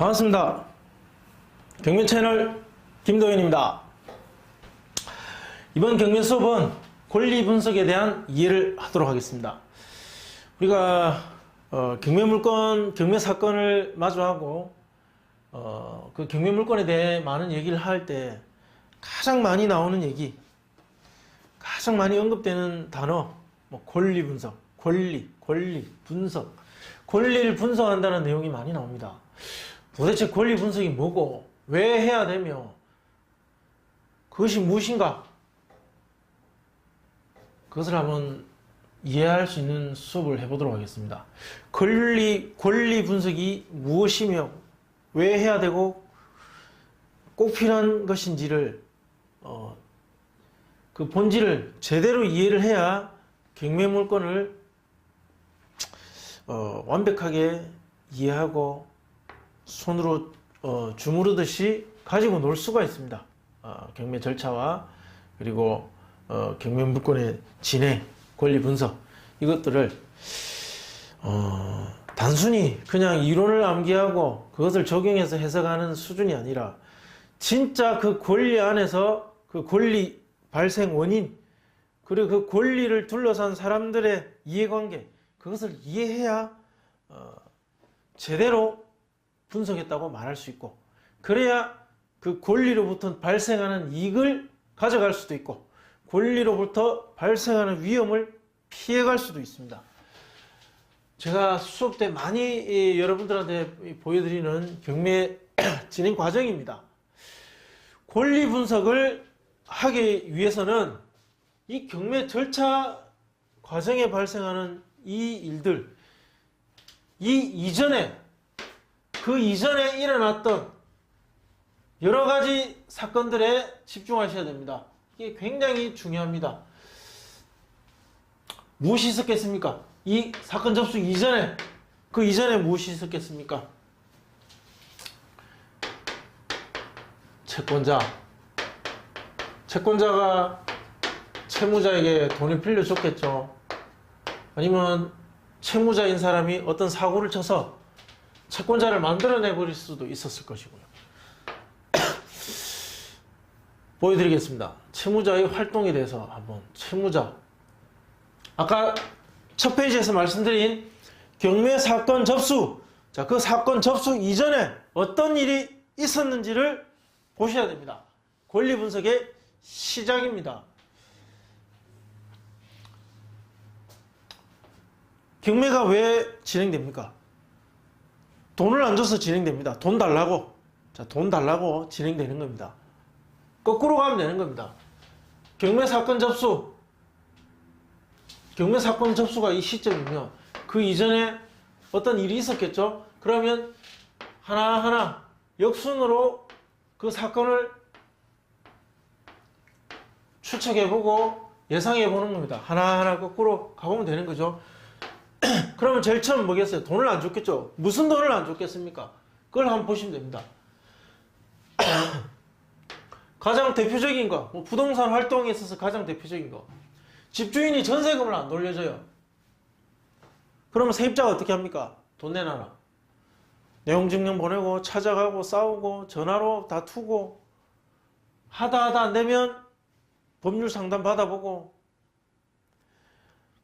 반갑습니다. 경매 채널 김도현입니다. 이번 경매 수업은 권리 분석에 대한 이해를 하도록 하겠습니다. 우리가 경매 물건, 경매 사건을 마주하고 그 경매 물건에 대해 많은 얘기를 할 때 가장 많이 나오는 얘기, 가장 많이 언급되는 단어, 권리 분석, 권리 분석, 권리를 분석한다는 내용이 많이 나옵니다. 도대체 권리 분석이 뭐고 왜 해야 되며 그것이 무엇인가, 그것을 한번 이해할 수 있는 수업을 해보도록 하겠습니다. 권리 분석이 무엇이며 왜 해야 되고 꼭 필요한 것인지를 그 본질을 제대로 이해를 해야 경매 물건을 완벽하게 이해하고 손으로 주무르듯이 가지고 놀 수가 있습니다. 경매 절차와 그리고 경매 물건의 진행, 권리 분석, 이것들을 단순히 그냥 이론을 암기하고 그것을 적용해서 해석하는 수준이 아니라 진짜 그 권리 안에서 그 권리 발생 원인, 그리고 그 권리를 둘러싼 사람들의 이해관계, 그것을 이해해야 제대로 분석했다고 말할 수 있고, 그래야 그 권리로부터 발생하는 이익을 가져갈 수도 있고 권리로부터 발생하는 위험을 피해갈 수도 있습니다. 제가 수업 때 많이 여러분들한테 보여드리는 경매 진행 과정입니다. 권리 분석을 하기 위해서는 이 경매 절차 과정에 발생하는 이 일들, 그 이전에 일어났던 여러 가지 사건들에 집중하셔야 됩니다. 이게 굉장히 중요합니다. 무엇이 있었겠습니까? 이 사건 접수 이전에, 그 이전에 무엇이 있었겠습니까? 채권자가 채무자에게 돈을 빌려줬겠죠. 아니면 채무자인 사람이 어떤 사고를 쳐서 채권자를 만들어내 버릴 수도 있었을 것이고요. 보여드리겠습니다. 채무자의 활동에 대해서 한번. 채무자, 아까 첫 페이지에서 말씀드린 경매 사건 접수, 자, 그 사건 접수 이전에 어떤 일이 있었는지를 보셔야 됩니다. 권리 분석의 시작입니다. 경매가 왜 진행됩니까? 돈을 안 줘서 진행됩니다. 돈 달라고. 자, 돈 달라고 진행되는 겁니다. 거꾸로 가면 되는 겁니다. 경매 사건 접수가 이 시점이면 그 이전에 어떤 일이 있었겠죠? 그러면 하나하나 역순으로 그 사건을 추측해보고 예상해보는 겁니다. 하나하나 거꾸로 가보면 되는 거죠. 그러면 제일 처음 뭐겠어요? 돈을 안 줬겠죠? 무슨 돈을 안 줬겠습니까? 그걸 한번 보시면 됩니다. 가장 대표적인 거, 부동산 활동에 있어서 가장 대표적인 거, 집주인이 전세금을 안 돌려줘요. 그러면 세입자가 어떻게 합니까? 돈 내놔라. 내용 증명 보내고 찾아가고 싸우고 전화로 다투고 하다 안 되면 법률 상담 받아보고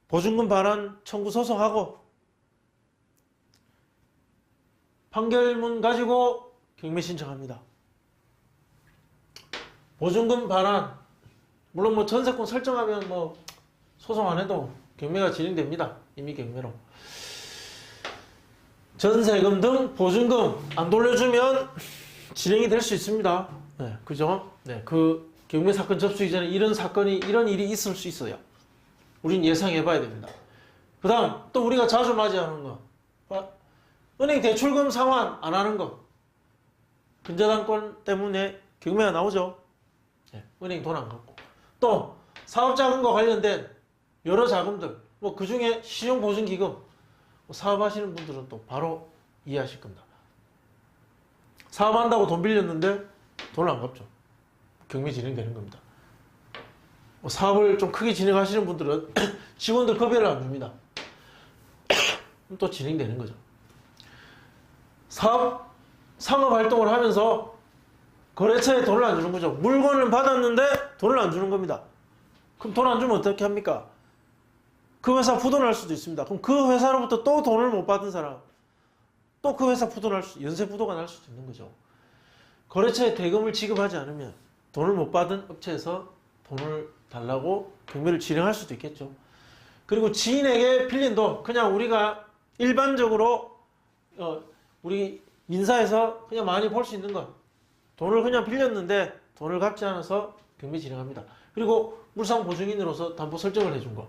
보증금 반환 청구 소송하고 판결문 가지고 경매 신청합니다. 보증금 반환, 물론 전세권 설정하면 소송 안 해도 경매가 진행됩니다. 이미 경매로. 전세금 등 보증금 안 돌려주면 진행이 될 수 있습니다. 네, 그죠? 네, 그 경매 사건 접수 이전에 이런 일이 있을 수 있어요. 우린 예상해 봐야 됩니다. 그 다음 또 우리가 자주 맞이하는 거, 은행 대출금 상환 안 하는 거. 근저당권 때문에 경매가 나오죠. 네, 은행 돈 안 갚고. 또 사업자금과 관련된 여러 자금들, 그 중에 신용보증기금, 사업하시는 분들은 또 바로 이해하실 겁니다. 사업한다고 돈 빌렸는데 돈을 안 갚죠. 경매 진행되는 겁니다. 사업을 좀 크게 진행하시는 분들은 직원들 급여를 안 줍니다. 또 진행되는 거죠. 사업 상업 활동을 하면서 거래처에 돈을 안 주는 거죠. 물건을 받았는데 돈을 안 주는 겁니다. 그럼 돈 안 주면 어떻게 합니까? 그 회사 부도날 수도 있습니다. 그럼 그 회사로부터 또 돈을 못 받은 사람, 또 그 회사 연쇄 부도가 날 수도 있는 거죠. 거래처에 대금을 지급하지 않으면 돈을 못 받은 업체에서 돈을 달라고 경매를 진행할 수도 있겠죠. 그리고 지인에게 빌린 돈, 그냥 우리가 일반적으로 우리 민사에서 그냥 많이 볼 수 있는 것, 돈을 그냥 빌렸는데 돈을 갚지 않아서 경매 진행합니다. 그리고 물상보증인으로서 담보 설정을 해준 거,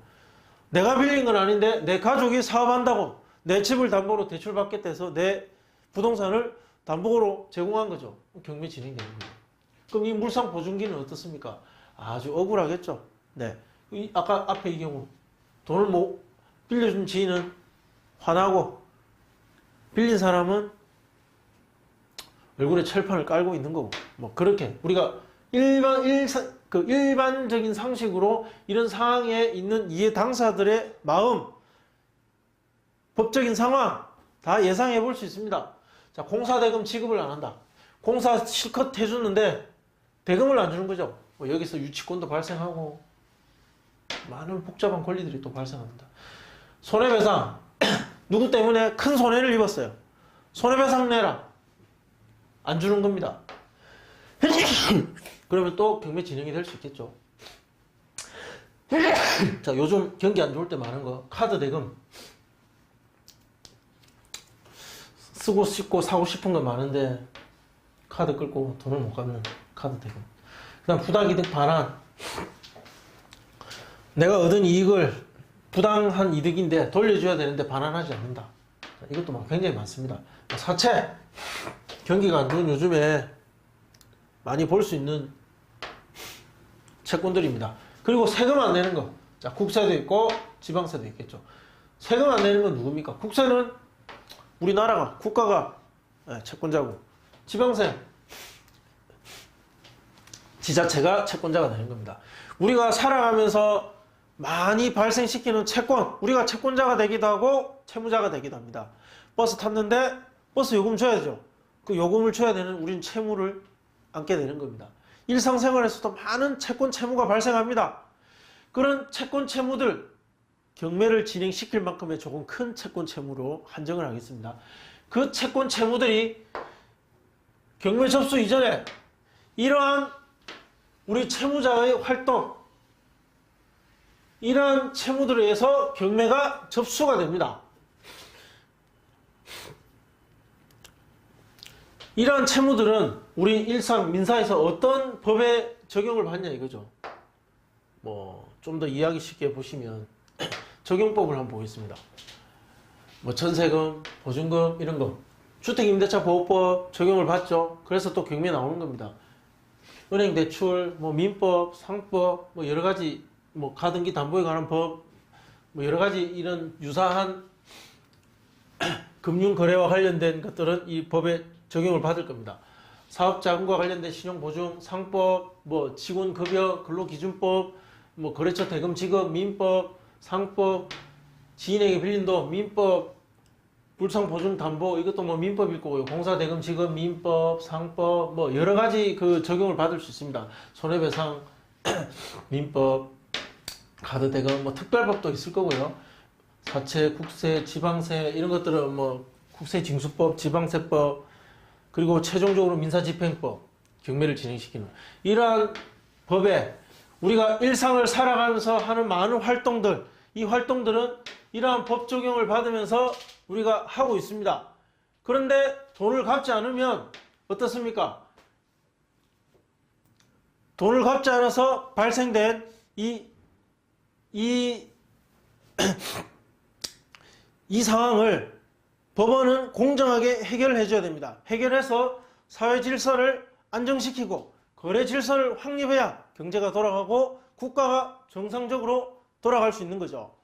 내가 빌린 건 아닌데 내 가족이 사업한다고 내 집을 담보로 대출받겠다 해서 내 부동산을 담보로 제공한 거죠. 경매 진행되는 거죠. 그럼 이 물상보증기는 어떻습니까? 아주 억울하겠죠. 네. 아까 앞에 이 경우 돈을 못 빌려준 지인은 화나고 빌린 사람은 얼굴에 철판을 깔고 있는 거고, 뭐 그렇게 우리가 일반적인 상식으로 이런 상황에 있는 이해 당사들의 마음, 법적인 상황 다 예상해 볼 수 있습니다. 자, 공사대금 지급을 안 한다. 공사 실컷 해주는데 대금을 안 주는 거죠. 뭐 여기서 유치권도 발생하고 많은 복잡한 권리들이 또 발생합니다. 손해배상 누구 때문에 큰 손해를 입었어요. 손해배상 내라. 안 주는 겁니다. 그러면 또 경매 진행이 될 수 있겠죠. 자, 요즘 경기 안 좋을 때 많은 거 카드 대금 쓰고 싶고 사고 싶은 거 많은데 카드 끌고 돈을 못 갚는 카드 대금. 그 다음 부당이득 반환. 내가 얻은 이익을 부당한 이득인데 돌려줘야 되는데 반환하지 않는다. 자, 이것도 굉장히 많습니다. 사채. 경기가 안 좋은 요즘에 많이 볼 수 있는 채권들입니다. 그리고 세금 안 내는 거. 자, 국세도 있고 지방세도 있겠죠. 세금 안 내는 건 누굽니까? 국세는 우리나라가, 국가가 채권자고, 지방세 지자체가 채권자가 되는 겁니다. 우리가 살아가면서 많이 발생시키는 채권, 우리가 채권자가 되기도 하고 채무자가 되기도 합니다. 버스 탔는데 버스 요금 줘야죠. 그 요금을 줘야 되는 우리는 채무를 안게 되는 겁니다. 일상생활에서도 많은 채권 채무가 발생합니다. 그런 채권 채무들, 경매를 진행시킬 만큼의 조금 큰 채권 채무로 한정을 하겠습니다. 그 채권 채무들이 경매 접수 이전에 이러한 우리 채무자의 활동, 이러한 채무들에 의해서 경매가 접수가 됩니다. 이러한 채무들은 우리 일상 민사에서 어떤 법에 적용을 받냐 이거죠. 뭐 좀 더 이해하기 쉽게 보시면 적용법을 한번 보겠습니다. 뭐 전세금, 보증금 이런 거 주택임대차 보호법 적용을 받죠. 그래서 또 경매 나오는 겁니다. 은행 대출, 뭐 민법, 상법, 뭐 여러 가지 뭐 가등기 담보에 관한 법, 뭐 여러 가지 이런 유사한 금융 거래와 관련된 것들은 이 법에 적용을 받을 겁니다. 사업자금과 관련된 신용보증, 상법, 뭐 직원급여, 근로기준법, 뭐 거래처 대금 지급, 민법, 상법, 지인에게 빌린 돈, 민법, 불상보증담보 이것도 뭐 민법일 거고요. 공사대금 지급, 민법, 상법, 뭐 여러 가지 그 적용을 받을 수 있습니다. 손해배상, 민법, 카드대금, 뭐 특별법도 있을 거고요. 사채, 국세, 지방세 이런 것들은 뭐 국세징수법, 지방세법, 그리고 최종적으로 민사집행법, 경매를 진행시키는 이러한 법에 우리가 일상을 살아가면서 하는 많은 활동들, 이 활동들은 이러한 법 적용을 받으면서 우리가 하고 있습니다. 그런데 돈을 갚지 않으면 어떻습니까? 돈을 갚지 않아서 발생된 이 상황을 법원은 공정하게 해결해 줘야 됩니다. 해결해서 사회 질서를 안정시키고 거래 질서를 확립해야 경제가 돌아가고 국가가 정상적으로 돌아갈 수 있는 거죠.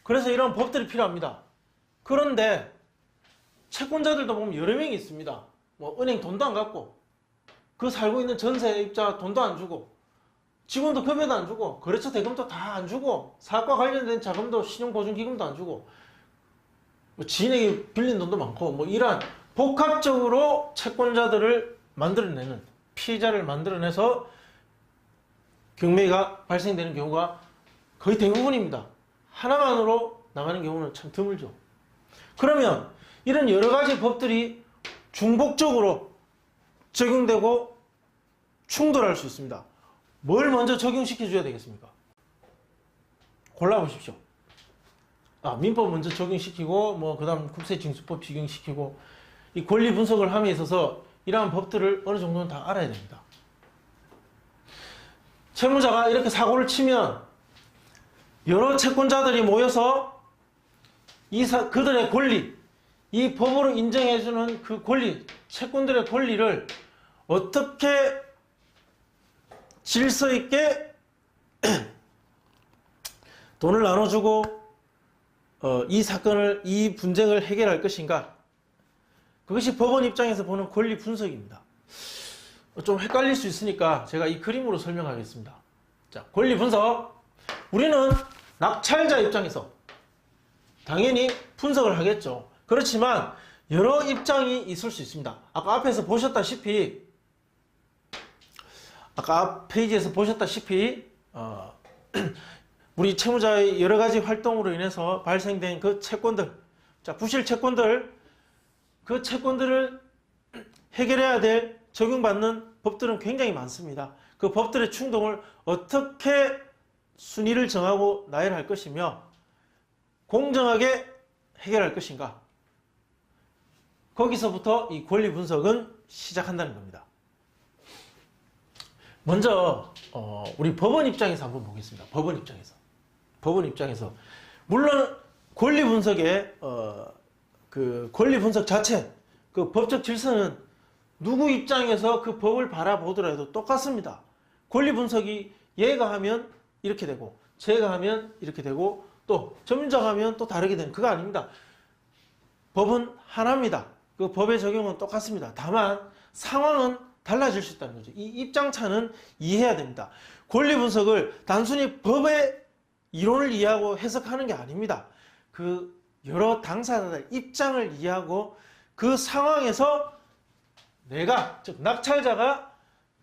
그래서 이런 법들이 필요합니다. 그런데 채권자들도 보면 여러 명이 있습니다. 뭐 은행 돈도 안 갚고 그 살고 있는 전세입자 돈도 안 주고 직원도 급여도 안 주고 거래처 대금도 다 안 주고 사업과 관련된 자금도 신용보증기금도 안 주고 뭐 지인에게 빌린 돈도 많고 뭐 이러한 복합적으로 채권자들을 만들어내는, 피해자를 만들어내서 경매가 발생되는 경우가 거의 대부분입니다. 하나만으로 나가는 경우는 참 드물죠. 그러면 이런 여러 가지 법들이 중복적으로 적용되고 충돌할 수 있습니다. 뭘 먼저 적용시켜 줘야 되겠습니까? 골라보십시오. 민법 먼저 적용시키고 그 다음 국세징수법 적용시키고, 이 권리 분석을 함에 있어서 이러한 법들을 어느 정도는 다 알아야 됩니다. 채무자가 이렇게 사고를 치면 여러 채권자들이 모여서 그들의 권리, 이 법으로 인정해주는 그 권리, 채권들의 권리를 어떻게 질서 있게 돈을 나눠주고 이 분쟁을 해결할 것인가? 그것이 법원 입장에서 보는 권리 분석입니다. 좀 헷갈릴 수 있으니까 제가 이 그림으로 설명하겠습니다. 자, 권리 분석. 우리는 낙찰자 입장에서 당연히 분석을 하겠죠. 그렇지만 여러 입장이 있을 수 있습니다. 아까 앞에서 보셨다시피, 아까 앞 페이지에서 보셨다시피 우리 채무자의 여러 가지 활동으로 인해서 발생된 그 채권들, 자, 부실 채권들, 그 채권들을 해결해야 될 적용받는 법들은 굉장히 많습니다. 그 법들의 충동을 어떻게 순위를 정하고 나열할 것이며 공정하게 해결할 것인가, 거기서부터 이 권리 분석은 시작한다는 겁니다. 먼저 우리 법원 입장에서 한번 보겠습니다. 법원 입장에서 물론 권리 분석의 그 권리 분석 자체, 그 법적 질서는 누구 입장에서 그 법을 바라보더라도 똑같습니다. 권리 분석이 얘가 하면 이렇게 되고 쟤가 하면 이렇게 되고 또 점유자가 하면 또 다르게 되는, 그거 아닙니다. 법은 하나입니다. 그 법의 적용은 똑같습니다. 다만 상황은 달라질 수 있다는 거죠. 이 입장차는 이해해야 됩니다. 권리 분석을 단순히 법의 이론을 이해하고 해석하는 게 아닙니다. 그 여러 당사자들의 입장을 이해하고 그 상황에서 내가, 즉 낙찰자가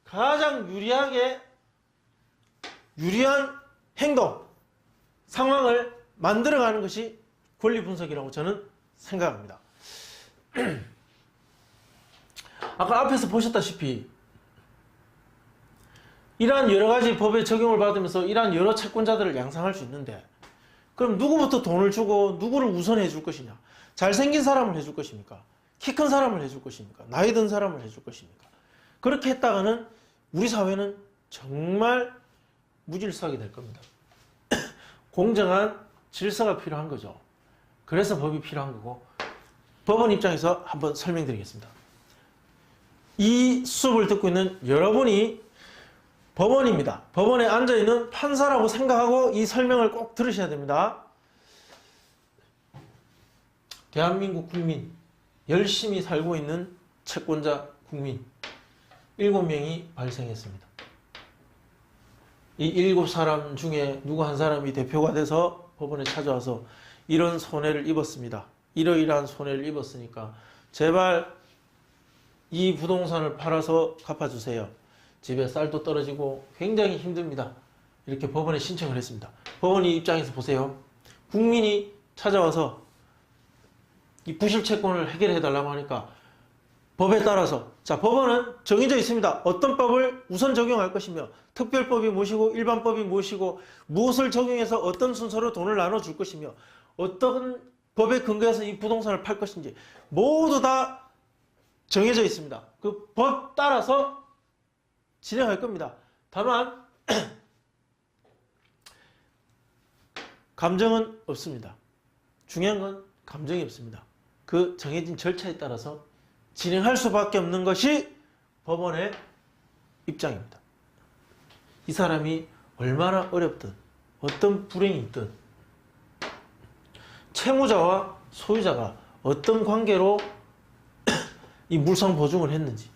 가장 유리한 행동, 상황을 만들어가는 것이 권리 분석이라고 저는 생각합니다. 아까 앞에서 보셨다시피 이러한 여러 가지 법의 적용을 받으면서 이러한 여러 채권자들을 양상할 수 있는데, 그럼 누구부터 돈을 주고 누구를 우선해 줄 것이냐? 잘생긴 사람을 해줄 것입니까? 키 큰 사람을 해줄 것입니까? 나이 든 사람을 해줄 것입니까? 그렇게 했다가는 우리 사회는 정말 무질서하게 될 겁니다. 공정한 질서가 필요한 거죠. 그래서 법이 필요한 거고, 법원 입장에서 한번 설명드리겠습니다. 이 수업을 듣고 있는 여러분이 법원입니다. 법원에 앉아있는 판사라고 생각하고 이 설명을 꼭 들으셔야 됩니다. 대한민국 국민, 열심히 살고 있는 채권자 국민 7명이 발생했습니다. 이 7사람 중에 누구 한 사람이 대표가 돼서 법원에 찾아와서 이런 손해를 입었습니다. 이러이러한 손해를 입었으니까 제발 이 부동산을 팔아서 갚아주세요. 집에 쌀도 떨어지고 굉장히 힘듭니다. 이렇게 법원에 신청을 했습니다. 법원이 입장에서 보세요. 국민이 찾아와서 이 부실 채권을 해결해 달라고 하니까 법에 따라서, 자, 법원은 정해져 있습니다. 어떤 법을 우선 적용할 것이며 특별법이 무엇이고 일반법이 무엇이고 무엇을 적용해서 어떤 순서로 돈을 나눠줄 것이며 어떤 법에 근거해서 이 부동산을 팔 것인지 모두 다 정해져 있습니다. 그 법 따라서 진행할 겁니다. 다만 감정은 없습니다. 중요한 건 감정이 없습니다. 그 정해진 절차에 따라서 진행할 수밖에 없는 것이 법원의 입장입니다. 이 사람이 얼마나 어렵든 어떤 불행이 있든 채무자와 소유자가 어떤 관계로 이 물상 보증을 했는지,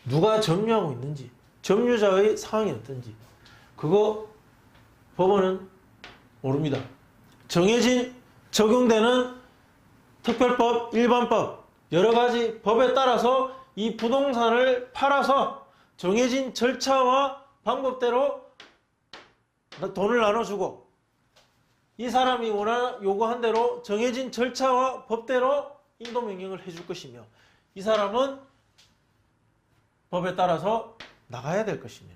누가 점유하고 있는지, 점유자의 상황이 어떤지 그거 법원은 모릅니다. 정해진 적용되는 특별법, 일반법 여러 가지 법에 따라서 이 부동산을 팔아서 정해진 절차와 방법대로 돈을 나눠주고 이 사람이 요구한 대로 정해진 절차와 법대로 인도명령을 해줄 것이며 이 사람은 법에 따라서 나가야 될 것이며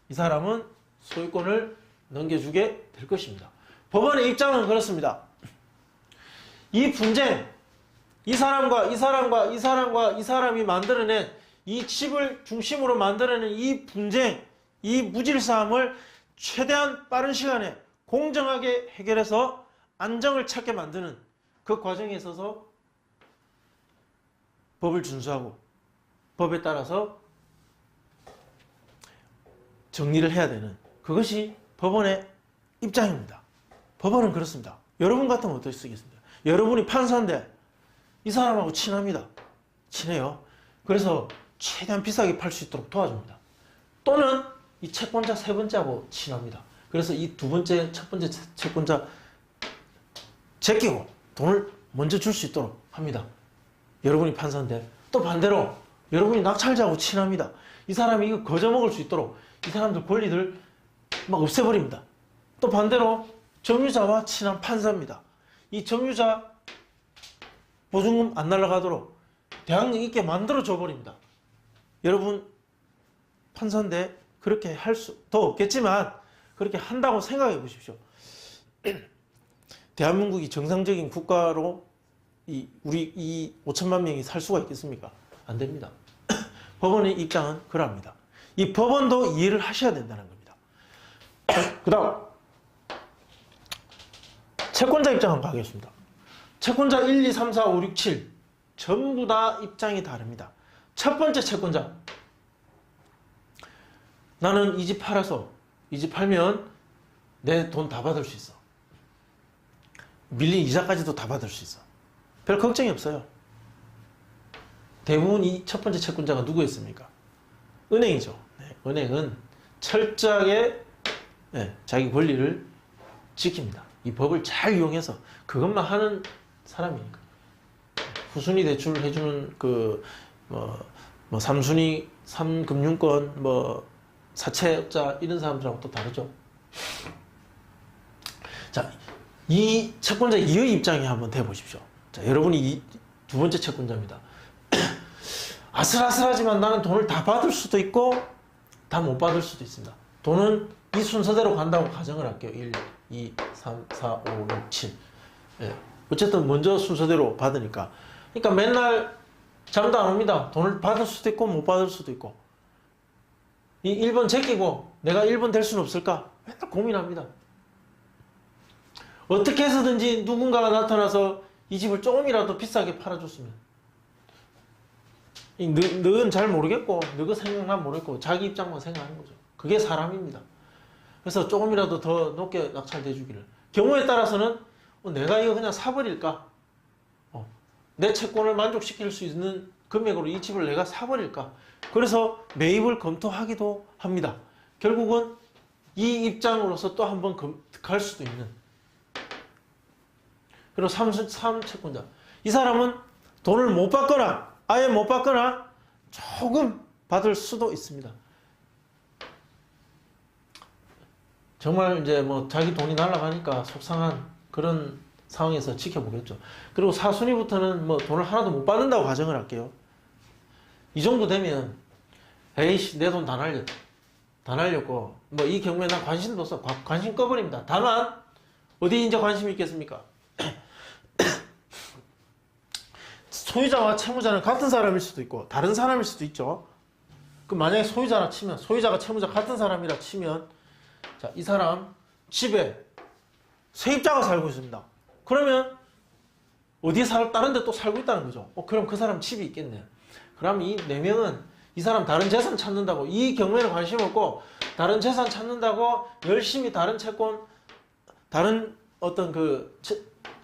이 사람은 소유권을 넘겨주게 될 것입니다. 법원의 입장은 그렇습니다. 이 분쟁, 이 사람과 이 사람과 이 사람과 이 사람이 만들어낸 이 집을 중심으로 만들어낸 이 분쟁, 이 무질서함을 최대한 빠른 시간에 공정하게 해결해서 안정을 찾게 만드는 그 과정에 있어서 법을 준수하고 법에 따라서 정리를 해야 되는 그것이 법원의 입장입니다. 법원은 그렇습니다. 여러분 같으면 어떠시겠습니까? 여러분이 판사인데 이 사람하고 친합니다. 친해요. 그래서 최대한 비싸게 팔 수 있도록 도와줍니다. 또는 이 채권자 세 번째하고 친합니다. 그래서 이 두 번째, 첫 번째 채권자 제끼고 돈을 먼저 줄 수 있도록 합니다. 여러분이 판사인데 또 반대로 여러분이 낙찰자하고 친합니다. 이 사람이 이거 거저먹을 수 있도록 이 사람들 권리들 막 없애버립니다. 또 반대로 점유자와 친한 판사입니다. 이 점유자 보증금 안 날아가도록 대항력 있게 만들어줘 버립니다. 여러분 판사인데 그렇게 할 수도 없겠지만 그렇게 한다고 생각해 보십시오. 대한민국이 정상적인 국가로 우리 이 5천만 명이 살 수가 있겠습니까? 안 됩니다. 법원의 입장은 그럽니다. 이 법원도 이해를 하셔야 된다는 겁니다. 그 다음 채권자 입장 한번 가겠습니다. 채권자 1, 2, 3, 4, 5, 6, 7 전부 다 입장이 다릅니다. 첫 번째 채권자, 나는 이 집 팔아서 이 집 팔면 내 돈 다 받을 수 있어. 밀린 이자까지도 다 받을 수 있어. 별 걱정이 없어요. 대부분 이 첫 번째 채권자가 누구였습니까? 은행이죠. 네, 은행은 철저하게 자기 권리를 지킵니다. 이 법을 잘 이용해서 그것만 하는 사람이니까. 후순위 대출 해주는 뭐 3순위, 3금융권, 사채업자 이런 사람들하고 또 다르죠. 자, 이 채권자 이의 입장에 한번 대보십시오. 자, 여러분이 이 두 번째 채권자입니다. 아슬아슬하지만 나는 돈을 다 받을 수도 있고 다 못 받을 수도 있습니다. 돈은 이 순서대로 간다고 가정을 할게요. 1, 2, 3, 4, 5, 6, 7. 어쨌든 먼저 순서대로 받으니까. 그러니까 맨날 잠도 안 옵니다. 돈을 받을 수도 있고 못 받을 수도 있고. 이 1번 제끼고 내가 1번 될 수는 없을까? 맨날 고민합니다. 어떻게 해서든지 누군가가 나타나서 이 집을 조금이라도 비싸게 팔아줬으면. 너는 잘 모르겠고 너가 생각만 모르겠고 자기 입장만 생각하는 거죠. 그게 사람입니다. 그래서 조금이라도 더 높게 낙찰돼 주기를. 경우에 따라서는 내가 이거 그냥 사버릴까? 내 채권을 만족시킬 수 있는 금액으로 이 집을 내가 사버릴까? 그래서 매입을 검토하기도 합니다. 결국은 이 입장으로서 또 한 번 갈 수도 있는. 그리고 3채권자. 이 사람은 돈을 못 받거나 아예 못 받거나 조금 받을 수도 있습니다. 정말 이제 자기 돈이 날아가니까 속상한 그런 상황에서 지켜보겠죠. 그리고 4순위부터는 돈을 하나도 못 받는다고 가정을 할게요. 이 정도 되면 에이씨 내 돈 다 날렸다. 다 날렸고 이 경우에 난 관심도 없어. 관심 꺼버립니다. 다만 어디 이제 관심이 있겠습니까? 소유자와 채무자는 같은 사람일 수도 있고 다른 사람일 수도 있죠. 그럼 만약에 소유자라 치면 소유자가 채무자 같은 사람이라 치면 자, 이 사람 집에 세입자가 살고 있습니다. 그러면 어디에 다른 데 또 살고 있다는 거죠. 그럼 그 사람 집이 있겠네. 그럼 이 4명은 이 사람 다른 재산 찾는다고 이 경우에는 관심 없고 다른 재산 찾는다고 열심히 다른 채권 다른 어떤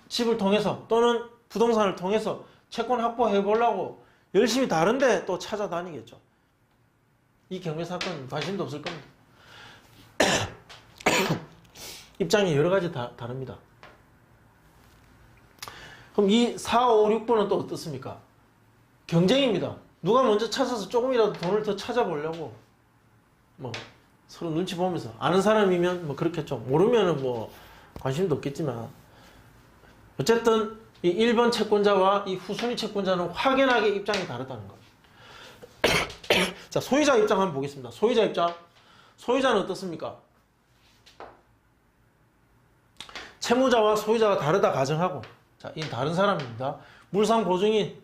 집을 통해서 또는 부동산을 통해서 채권 확보해 보려고 열심히 다른 데 또 찾아다니겠죠. 이 경매 사건은 관심도 없을 겁니다. 입장이 여러 가지 다릅니다. 그럼 이 4, 5, 6번은 또 어떻습니까? 경쟁입니다. 누가 먼저 찾아서 조금이라도 돈을 더 찾아보려고 뭐 서로 눈치 보면서 아는 사람이면 뭐 그렇겠죠. 모르면은 뭐 관심도 없겠지만 어쨌든 이 1번 채권자와 이 후순위 채권자는 확연하게 입장이 다르다는 거. 자, 소유자 입장 한번 보겠습니다. 소유자 입장. 소유자는 어떻습니까? 채무자와 소유자가 다르다 가정하고, 자, 이 다른 사람입니다. 물상 보증인,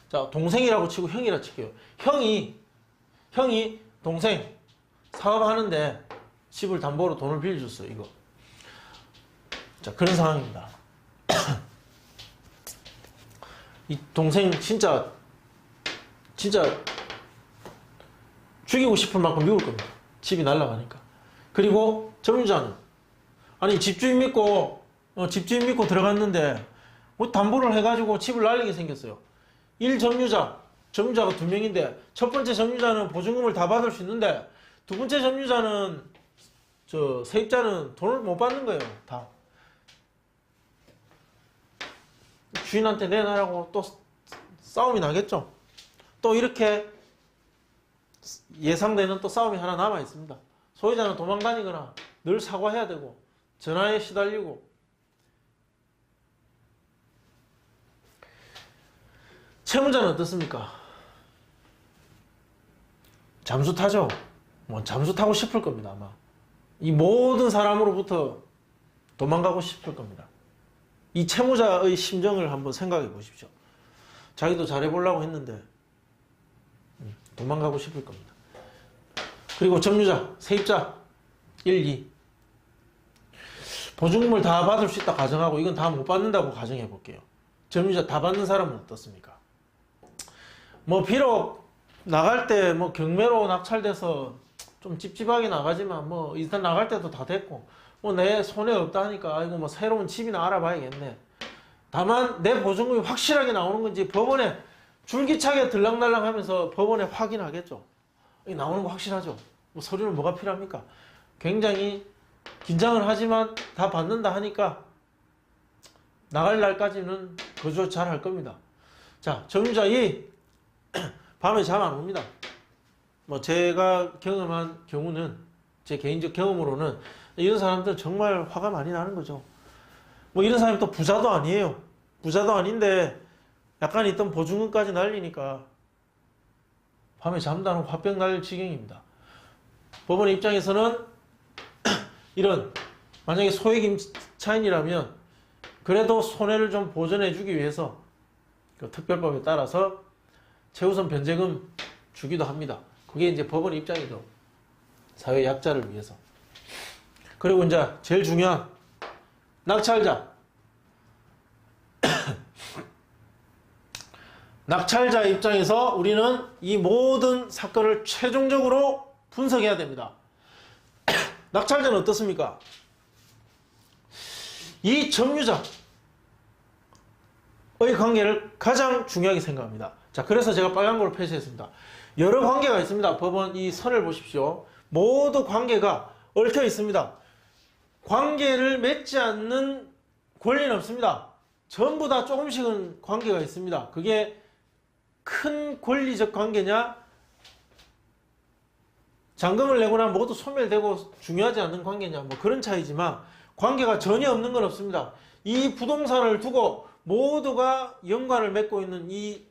자, 동생이라고 치고 형이라 칠게요. 형이 동생 사업하는데 집을 담보로 돈을 빌려줬어, 이거. 자, 그런 상황입니다. 이 동생 진짜 죽이고 싶을 만큼 미울 겁니다. 집이 날아가니까. 그리고 점유자는 아니 집주인 믿고 들어갔는데 뭐 담보를 해가지고 집을 날리게 생겼어요. 1점유자가 2명인데 첫 번째 점유자는 보증금을 다 받을 수 있는데 두 번째 점유자는 세입자는 돈을 못 받는 거예요. 다 주인한테 내놔라고 또 싸움이 나겠죠. 또 이렇게 예상되는 또 싸움이 하나 남아 있습니다. 소유자는 도망다니거나 늘 사과해야 되고 전화에 시달리고. 채무자는 어떻습니까? 잠수 타죠. 뭐 잠수 타고 싶을 겁니다. 아마 이 모든 사람으로부터 도망가고 싶을 겁니다. 이 채무자의 심정을 한번 생각해 보십시오. 자기도 잘해보려고 했는데 도망가고 싶을 겁니다. 그리고 점유자, 세입자 1, 2 보증금을 다 받을 수 있다 가정하고 이건 다 못 받는다고 가정해 볼게요. 점유자 다 받는 사람은 어떻습니까? 뭐 비록 나갈 때 뭐 경매로 낙찰돼서 좀 찝찝하게 나가지만 뭐 일단 나갈 때도 다 됐고 뭐 내 손에 없다 하니까 아이고 뭐 새로운 집이나 알아봐야겠네. 다만 내 보증금이 확실하게 나오는 건지 법원에 줄기차게 들락날락 하면서 법원에 확인하겠죠. 나오는 거 확실하죠. 뭐 서류는 뭐가 필요합니까? 굉장히 긴장을 하지만 다 받는다 하니까 나갈 날까지는 거저 잘 할 겁니다. 자, 점유자 2 밤에 잠 안 옵니다. 뭐 제가 경험한 경우는 제 개인적 경험으로는 이런 사람들 정말 화가 많이 나는 거죠. 뭐 이런 사람이 또 부자도 아니에요. 부자도 아닌데 약간 있던 보증금까지 날리니까 밤에 잠도 안 오고 화병 날 지경입니다. 법원의 입장에서는 이런 만약에 소액 임차인이라면 그래도 손해를 좀 보전해 주기 위해서 그 특별법에 따라서 최우선 변제금 주기도 합니다. 그게 이제 법원의 입장이죠. 사회 약자를 위해서. 그리고 이제 제일 중요한 낙찰자. 낙찰자 입장에서 우리는 이 모든 사건을 최종적으로 분석해야 됩니다. 낙찰자는 어떻습니까? 이 점유자의 관계를 가장 중요하게 생각합니다. 자, 그래서 제가 빨간 걸로 표시했습니다. 여러 관계가 있습니다. 법원 이 선을 보십시오. 모두 관계가 얽혀 있습니다. 관계를 맺지 않는 권리는 없습니다. 전부 다 조금씩은 관계가 있습니다. 그게 큰 권리적 관계냐, 잔금을 내거나 모두 소멸되고 중요하지 않는 관계냐, 뭐 그런 차이지만 관계가 전혀 없는 건 없습니다. 이 부동산을 두고 모두가 연관을 맺고 있는 이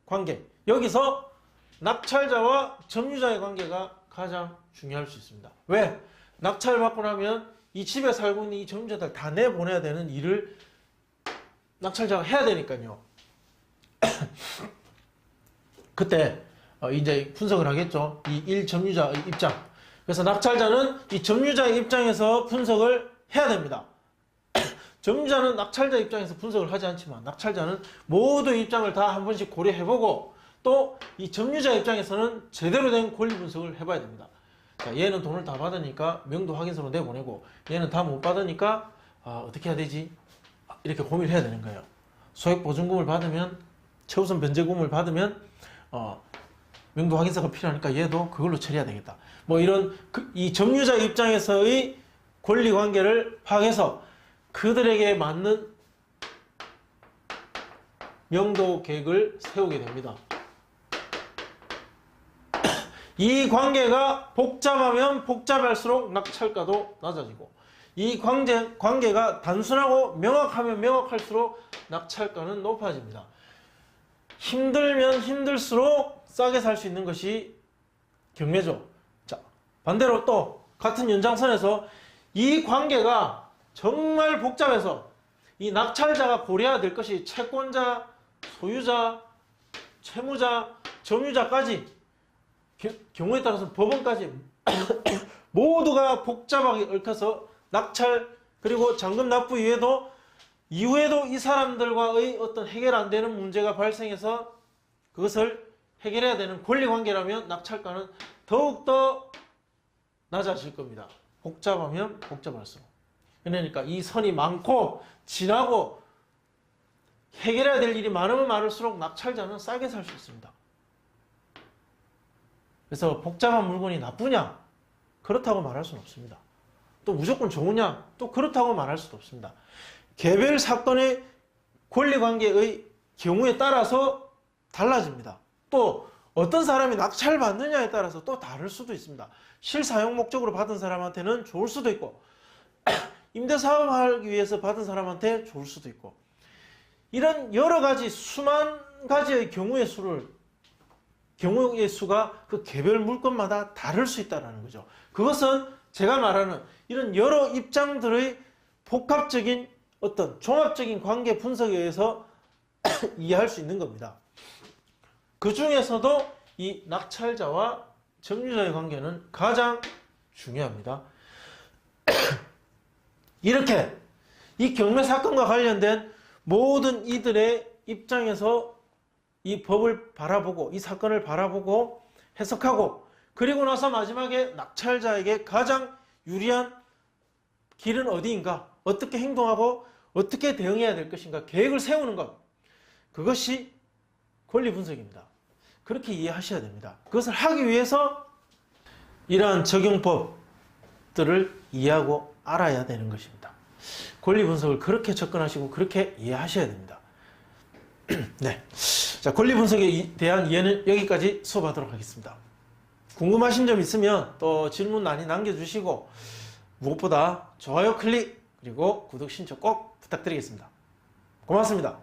관계, 여기서 낙찰자와 점유자의 관계가 가장 중요할 수 있습니다. 왜? 낙찰받고 나면 이 집에 살고 있는 이 점유자들 다 내보내야 되는 일을 낙찰자가 해야 되니까요. 그때 이제 분석을 하겠죠. 이 1점유자의 입장. 그래서 낙찰자는 이 점유자의 입장에서 분석을 해야 됩니다. 점유자는 낙찰자 입장에서 분석을 하지 않지만 낙찰자는 모두 입장을 다 한 번씩 고려해보고 또 이 점유자 입장에서는 제대로 된 권리 분석을 해봐야 됩니다. 자, 얘는 돈을 다 받으니까 명도 확인서로 내보내고 얘는 다 못 받으니까 어떻게 해야 되지? 이렇게 고민을 해야 되는 거예요. 소액보증금을 받으면 최우선 변제금을 받으면 명도 확인서가 필요하니까 얘도 그걸로 처리해야 되겠다. 뭐 이런 이 점유자 입장에서의 권리 관계를 파악해서 그들에게 맞는 명도 계획을 세우게 됩니다. 이 관계가 복잡하면 복잡할수록 낙찰가도 낮아지고, 이 관계가 단순하고 명확하면 명확할수록 낙찰가는 높아집니다. 힘들면 힘들수록 싸게 살 수 있는 것이 경매죠. 자, 반대로 또 같은 연장선에서 이 관계가 정말 복잡해서 이 낙찰자가 고려해야 될 것이 채권자, 소유자, 채무자, 점유자까지, 경우에 따라서 법원까지 모두가 복잡하게 얽혀서 낙찰 그리고 잔금 납부 이후에도 이 사람들과의 어떤 해결 안 되는 문제가 발생해서 그것을 해결해야 되는 권리관계라면 낙찰가는 더욱더 낮아질 겁니다. 복잡하면 복잡할수록. 그러니까 이 선이 많고 진하고 해결해야 될 일이 많으면 많을수록 낙찰자는 싸게 살 수 있습니다. 그래서 복잡한 물건이 나쁘냐? 그렇다고 말할 수는 없습니다. 또 무조건 좋으냐? 또 그렇다고 말할 수도 없습니다. 개별 사건의 권리관계의 경우에 따라서 달라집니다. 또 어떤 사람이 낙찰받느냐에 따라서 또 다를 수도 있습니다. 실사용 목적으로 받은 사람한테는 좋을 수도 있고 임대사업하기 위해서 받은 사람한테 좋을 수도 있고, 이런 여러 가지 수만 가지의 경우의 수가 그 개별 물건마다 다를 수 있다는 거죠. 그것은 제가 말하는 이런 여러 입장들의 복합적인 어떤 종합적인 관계 분석에 의해서 이해할 수 있는 겁니다. 그 중에서도 이 낙찰자와 점유자의 관계는 가장 중요합니다. 이렇게 이 경매 사건과 관련된 모든 이들의 입장에서 이 법을 바라보고 이 사건을 바라보고 해석하고, 그리고 나서 마지막에 낙찰자에게 가장 유리한 길은 어디인가, 어떻게 행동하고 어떻게 대응해야 될 것인가 계획을 세우는 것, 그것이 권리 분석입니다. 그렇게 이해하셔야 됩니다. 그것을 하기 위해서 이러한 적용법들을 이해하고 알아야 되는 것입니다. 권리 분석을 그렇게 접근하시고 그렇게 이해하셔야 됩니다. 네. 자, 권리 분석에 대한 이해는 여기까지 수업하도록 하겠습니다. 궁금하신 점 있으면 또 질문 많이 남겨주시고, 무엇보다 좋아요 클릭 그리고 구독 신청 꼭 부탁드리겠습니다. 고맙습니다.